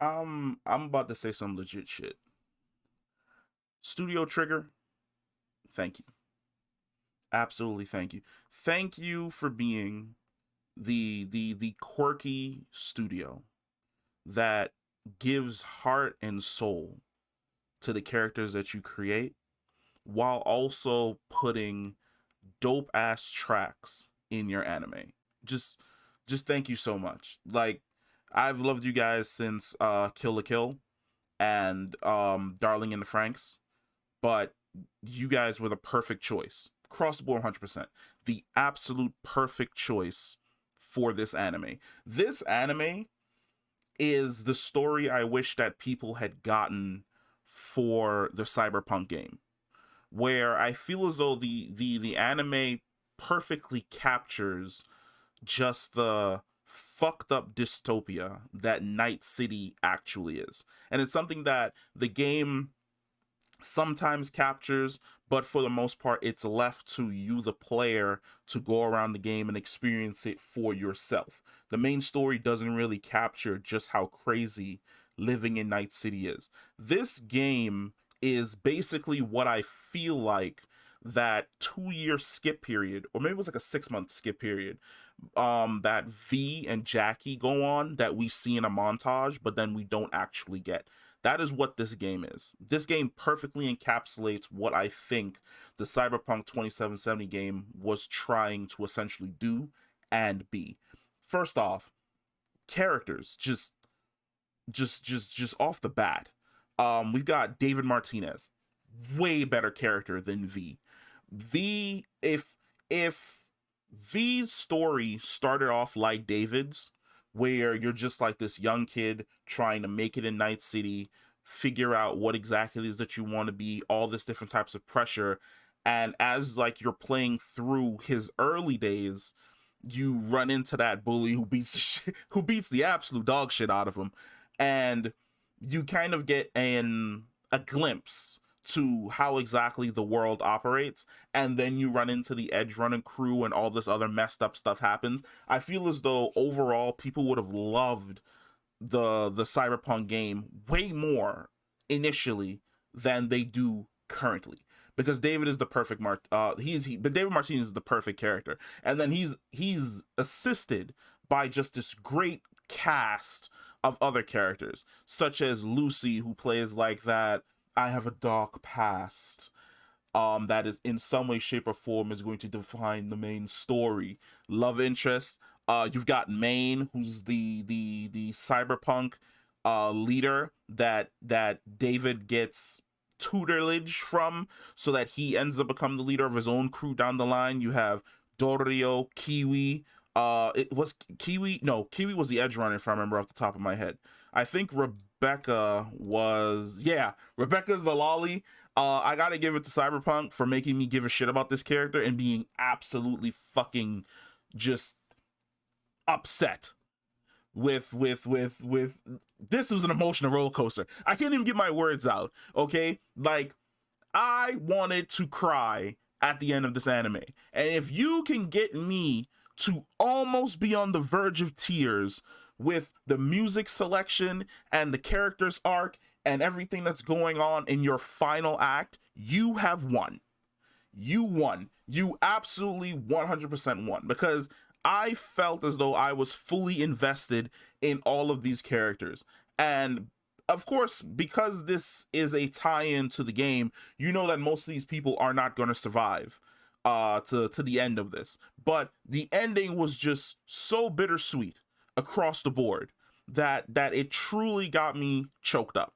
I'm about to say some legit shit. Studio Trigger, thank you. Absolutely thank you. Thank you for being the quirky studio that gives heart and soul to the characters that you create while also putting dope ass tracks in your anime. Just just thank you so much. Like I've loved you guys since Kill la Kill and Darling in the Franks, but you guys were the perfect choice. Cross the board 100%. The absolute perfect choice for this anime. This anime is the story I wish that people had gotten for the Cyberpunk game, where I feel as though the anime perfectly captures just the fucked up dystopia that Night City actually is. And it's something that the game sometimes captures, but for the most part, it's left to you, the player, to go around the game and experience it for yourself. The main story doesn't really capture just how crazy living in Night City is. This game is basically what I feel like that 2 year skip period, or maybe it was like a 6 month skip period, that V and Jackie go on that we see in a montage, but then we don't actually get. That is what this game is. This game perfectly encapsulates what I think the Cyberpunk 2770 game was trying to essentially do and be. First off, characters just off the bat. We've got David Martinez, way better character than V. V if V's story started off like David's, where you're just like this young kid trying to make it in Night City, figure out what exactly it is that you want to be, all this different types of pressure. And as like you're playing through his early days, you run into that bully who beats the who beats the absolute dog shit out of him, and you kind of get a glimpse to how exactly the world operates, and then you run into the edge running crew and all this other messed up stuff happens. I feel as though overall people would have loved the Cyberpunk game way more initially than they do currently, because David is the perfect but David Martinez is the perfect character, and then he's assisted by just this great cast of other characters, such as Lucy, who plays like that I have a dark past, that is in some way, shape, or form is going to define the main story. Love interest. You've got Maine, who's the cyberpunk leader that David gets tutelage from, so that he ends up becoming the leader of his own crew down the line. You have Dorio, Kiwi. It was Kiwi. No, Kiwi was the edge runner, if I remember off the top of my head. I think Rebecca was, yeah, Rebecca's the lolly. I gotta give it to Cyberpunk for making me give a shit about this character and being absolutely fucking just upset with this. Was an emotional roller coaster. I can't even get my words out. Okay, like I wanted to cry at the end of this anime, and if you can get me to almost be on the verge of tears with the music selection and the character's arc and everything that's going on in your final act, you have won. You won. You absolutely 100% won, because I felt as though I was fully invested in all of these characters. And of course, because this is a tie-in to the game, you know that most of these people are not going to survive to the end of this. But the ending was just so bittersweet across the board that it truly got me choked up.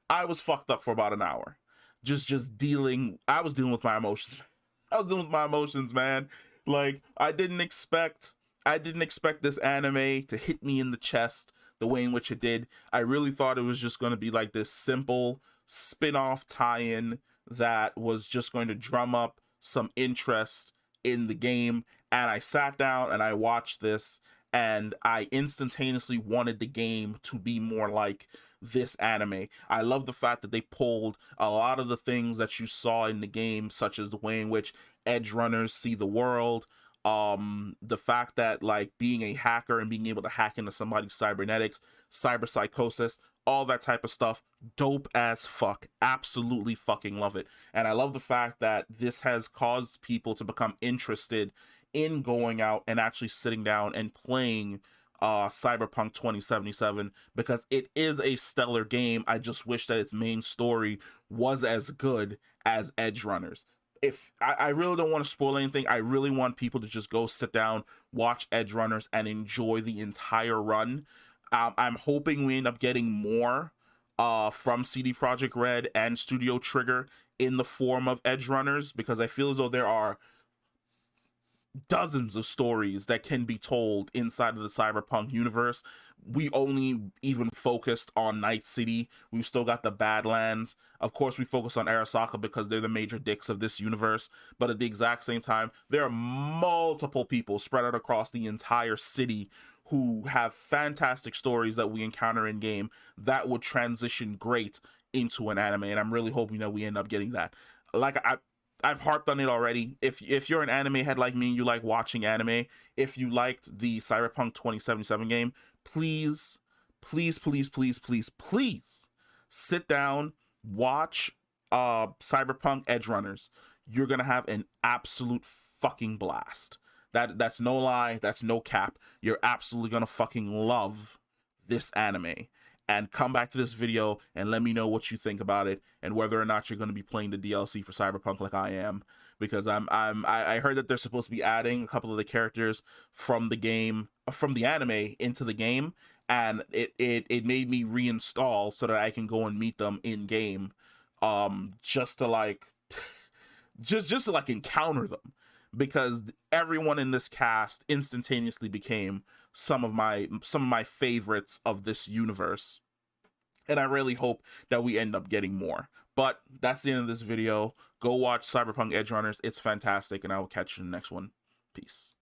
I was fucked up for about an hour. Just dealing I was dealing with my emotions. I was dealing with my emotions, man. Like I didn't expect this anime to hit me in the chest the way in which it did. I really thought it was just going to be like this simple spin-off tie-in that was just going to drum up some interest in the game. And I sat down and I watched this, and I instantaneously wanted the game to be more like this anime. I love the fact that they pulled a lot of the things that you saw in the game, such as the way in which edge runners see the world, the fact that like being a hacker and being able to hack into somebody's cybernetics cyberpsychosis, all that type of stuff. Dope as fuck. Absolutely fucking love it. And I love the fact that this has caused people to become interested in going out and actually sitting down and playing Cyberpunk 2077, because it is a stellar game. I just wish that its main story was as good as Edgerunners. If I really don't want to spoil anything, I really want people to just go sit down, watch Edgerunners, and enjoy the entire run. I'm hoping we end up getting more from CD Projekt Red and Studio Trigger in the form of Edgerunners, because I feel as though there are dozens of stories that can be told inside of the Cyberpunk universe. We only even focused on Night City. We've still got the Badlands. Of course, we focus on Arasaka because they're the major dicks of this universe. But at the exact same time, there are multiple people spread out across the entire city who have fantastic stories that we encounter in game that would transition great into an anime. And I'm really hoping that we end up getting that. I've harped on it already. If you're an anime head like me, you like watching anime, if you liked the Cyberpunk 2077 game, please sit down, watch Cyberpunk Edgerunners. You're gonna have an absolute fucking blast. That's no lie, that's no cap. You're absolutely gonna fucking love this anime. And come back to this video and let me know what you think about it, and whether or not you're going to be playing the DLC for Cyberpunk like I am, because I heard that they're supposed to be adding a couple of the characters from the game, from the anime, into the game, and it made me reinstall so that I can go and meet them in game, just to like just to like encounter them, because everyone in this cast instantaneously became some of my favorites of this universe, and I really hope that we end up getting more. But that's the end of this video. Go watch Cyberpunk Edgerunners. It's fantastic, and I will catch you in the next one. Peace.